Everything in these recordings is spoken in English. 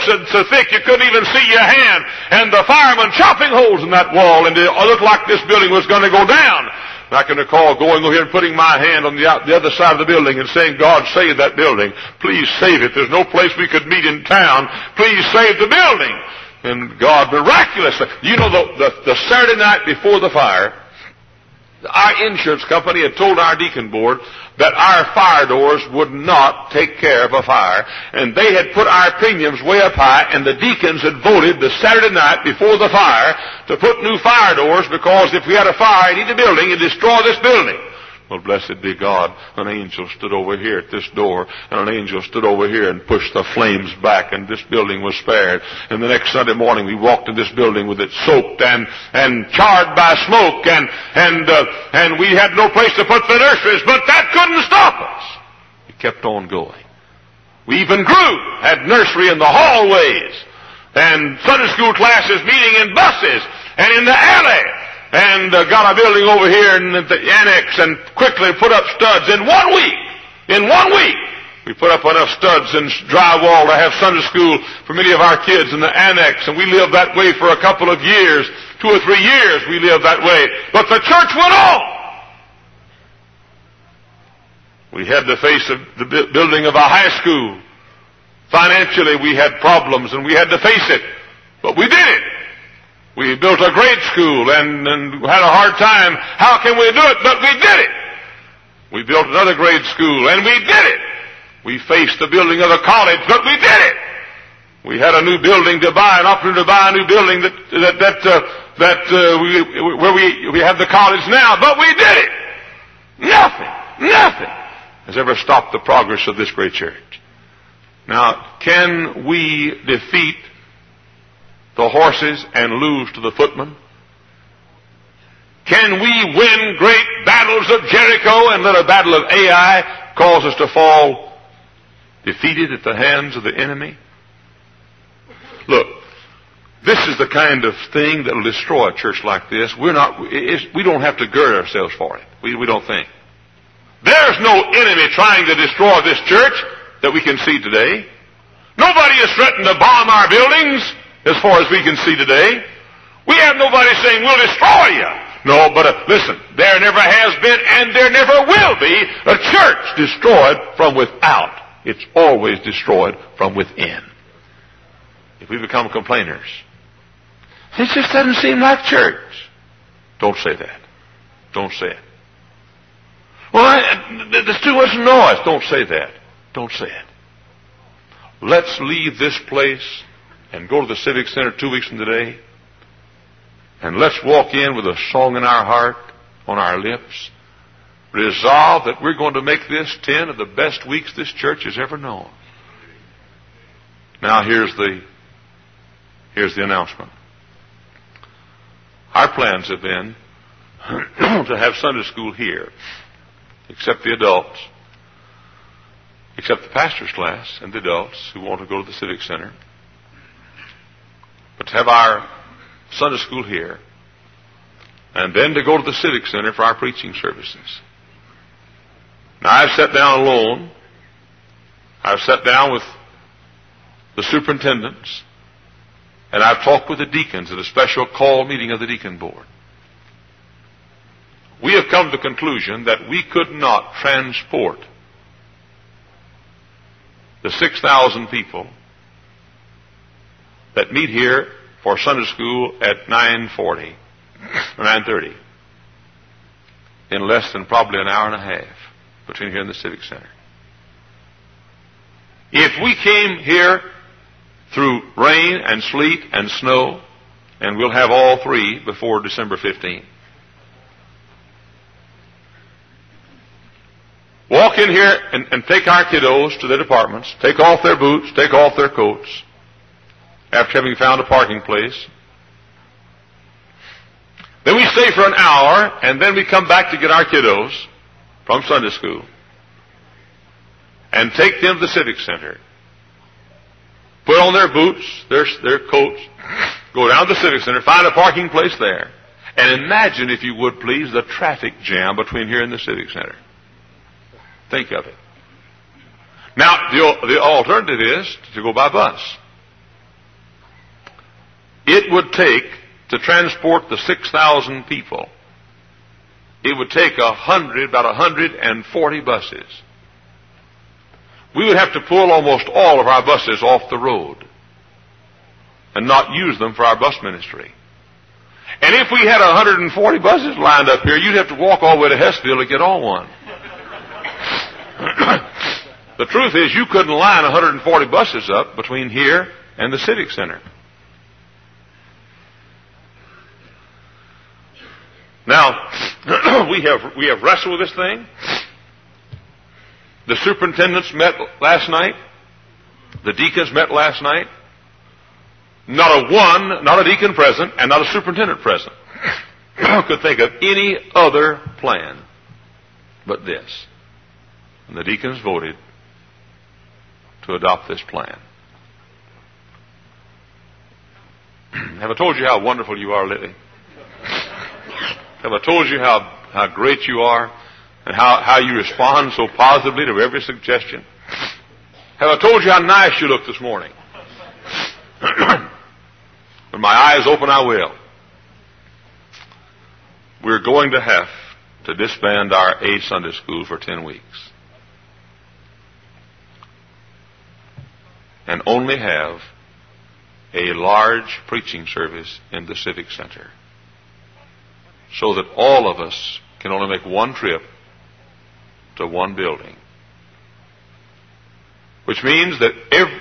so thick you couldn't even see your hand, and the firemen chopping holes in that wall, and it looked like this building was going to go down. And I can recall going over here and putting my hand on the other side of the building and saying, God, save that building. Please save it. There's no place we could meet in town. Please save the building. And God miraculously, you know, the Saturday night before the fire, our insurance company had told our deacon board that our fire doors would not take care of a fire. And they had put our premiums way up high, and the deacons had voted the Saturday night before the fire to put new fire doors, because if we had a fire in the building, it'd destroy this building. Well, blessed be God, an angel stood over here at this door, and an angel stood over here and pushed the flames back, and this building was spared. And the next Sunday morning we walked in this building with it soaked and charred by smoke, and we had no place to put the nurseries, but that couldn't stop us. We kept on going. We even grew, had nursery in the hallways, and Sunday school classes meeting in buses, and in the alley. And got a building over here in the annex, and quickly put up studs in 1 week. In 1 week, we put up enough studs and drywall to have Sunday school for many of our kids in the annex, and we lived that way for a couple of years. 2 or 3 years we lived that way. But the church went on. We had to face the building of a high school. Financially we had problems, and we had to face it. But we did it. We built a grade school and had a hard time. How can we do it? But we did it. We built another grade school, and we did it. We faced the building of a college, but we did it. We had a new building to buy, an opportunity to buy a new building where we have the college now, but we did it. Nothing has ever stopped the progress of this great church. Now, can we defeat the horses and lose to the footmen? Can we win great battles of Jericho and let a battle of Ai cause us to fall defeated at the hands of the enemy? Look, this is the kind of thing that will destroy a church like this. We don't have to gird ourselves for it. We don't think. There's no enemy trying to destroy this church that we can see today. Nobody has threatened to bomb our buildings as far as we can see today. We have nobody saying, we'll destroy you. No, but listen, there never has been and there never will be a church destroyed from without. It's always destroyed from within. If we become complainers, it just doesn't seem like church. Don't say that. Don't say it. Well, there's too much noise. Don't say that. Don't say it. Let's leave this place and go to the Civic Center 2 weeks from today, and let's walk in with a song in our heart, on our lips, resolve that we're going to make this 10 of the best weeks this church has ever known. Now here's the announcement. Our plans have been to have Sunday school here, except the adults, except the pastor's class and the adults who want to go to the Civic Center. But to have our Sunday school here, and then to go to the Civic Center for our preaching services. Now, I've sat down alone. I've sat down with the superintendents, and I've talked with the deacons at a special call meeting of the deacon board. We have come to the conclusion that we could not transport the 6,000 people that meet here for Sunday school at 9:40 or 9:30 in less than probably an hour and a half between here and the Civic Center. If we came here through rain and sleet and snow, and we'll have all three before December 15th, walk in here and take our kiddos to their departments, take off their boots, take off their coats, after having found a parking place. Then we stay for an hour, and then we come back to get our kiddos from Sunday school and take them to the Civic Center. Put on their boots, their coats, go down to the Civic Center, find a parking place there, and imagine, if you would please, the traffic jam between here and the Civic Center. Think of it. Now, the alternative is to go by bus. it would take to transport the 6,000 people, it would take about 140 buses. We would have to pull almost all of our buses off the road and not use them for our bus ministry. And if we had 140 buses lined up here, you'd have to walk all the way to Hessville to get on one. The truth is, you couldn't line 140 buses up between here and the Civic Center. Now, we have wrestled with this thing. The superintendents met last night. The deacons met last night. Not a deacon present, and not a superintendent present could think of any other plan but this. And the deacons voted to adopt this plan. Have I told you how wonderful you are, Lily? Have I told you how great you are and how you respond so positively to every suggestion? Have I told you how nice you look this morning? When my eyes open, I will. We're going to have to disband our A Sunday school for 10 weeks. And only have a large preaching service in the Civic Center, so that all of us can only make one trip to one building. Which means that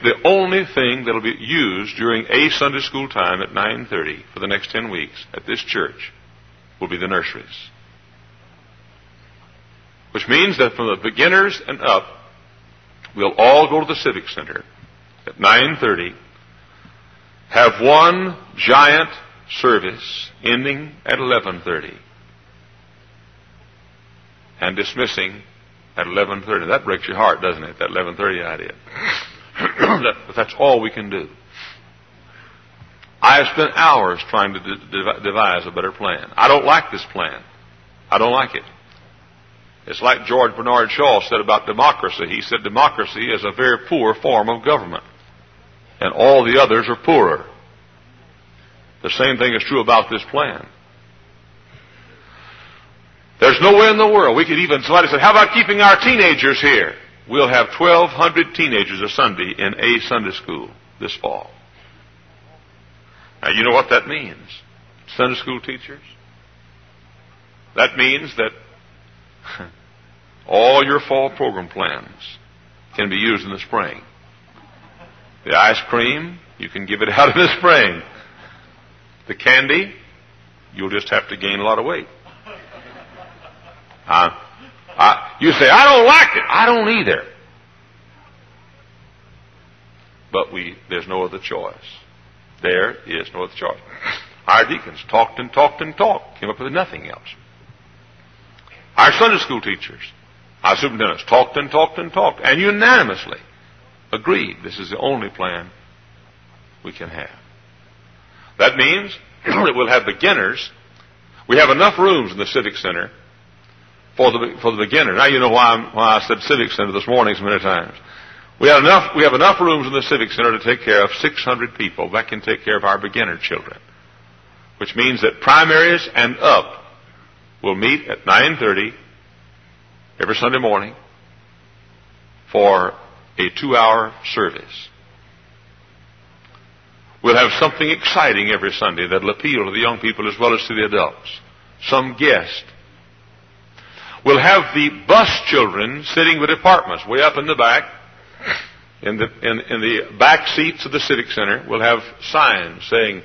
the only thing that will be used during a Sunday school time at 9:30 for the next 10 weeks at this church will be the nurseries. Which means that from the beginners and up, we'll all go to the Civic Center at 9:30, have one giant service ending at 11:30, and dismissing at 11:30. That breaks your heart, doesn't it, that 11:30 idea? But that's all we can do. I have spent hours trying to devise a better plan. I don't like this plan. I don't like it. It's like George Bernard Shaw said about democracy. He said democracy is a very poor form of government, and all the others are poorer. The same thing is true about this plan. There's no way in the world we could even, somebody said, how about keeping our teenagers here? We'll have 1,200 teenagers a Sunday in a Sunday school this fall. Now, you know what that means, Sunday school teachers? That means that all your fall program plans can be used in the spring. The ice cream, you can give it out in the spring. The candy, you'll just have to gain a lot of weight. You say, I don't like it. I don't either. But there's no other choice. There is no other choice. Our deacons talked and talked and talked, came up with nothing else. Our Sunday school teachers, our superintendents talked and talked and talked, and unanimously agreed this is the only plan we can have. That means that we'll have beginners. We have enough rooms in the Civic Center for the beginner. Now you know why I said Civic Center this morning so many times. We have enough rooms in the Civic Center to take care of 600 people. That can take care of our beginner children. Which means that primaries and up will meet at 9:30 every Sunday morning for a 2-hour service. We'll have something exciting every Sunday that'll appeal to the young people as well as to the adults. Some guest. We'll have the bus children sitting with departments way up in the back. In the back seats of the Civic Center, we'll have signs saying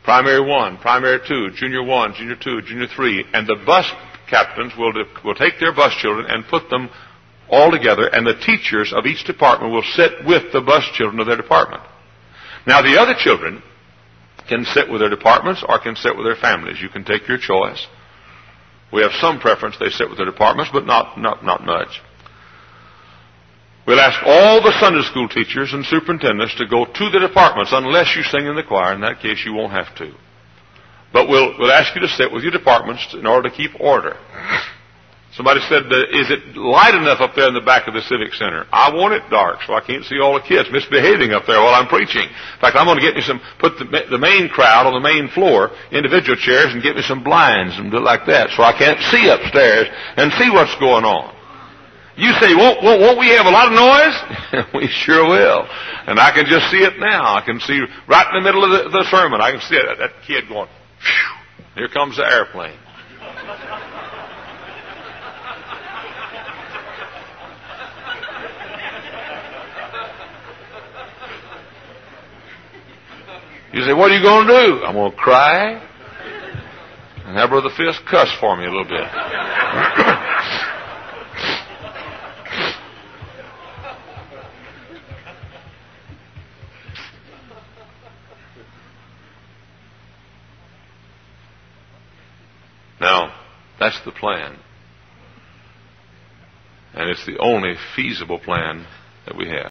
Primary 1, Primary 2, Junior 1, Junior 2, Junior 3, and the bus captains will take their bus children and put them all together, and the teachers of each department will sit with the bus children of their department. Now, the other children can sit with their departments or can sit with their families. You can take your choice. We have some preference they sit with their departments, but not much. We'll ask all the Sunday school teachers and superintendents to go to the departments unless you sing in the choir. In that case, you won't have to. But we'll ask you to sit with your departments in order to keep order. Somebody said, is it light enough up there in the back of the Civic Center? I want it dark so I can't see all the kids misbehaving up there while I'm preaching. In fact, I'm going to get me put the main crowd on the main floor, individual chairs, and get me some blinds and do it like that so I can't see upstairs and see what's going on. You say, won't we have a lot of noise? We sure will. And I can just see it now. I can see right in the middle of the sermon. I can see that kid going, phew, here comes the airplane. You say, what are you going to do? I'm going to cry and have Brother Fisk cuss for me a little bit. Now, that's the plan. And it's the only feasible plan that we have.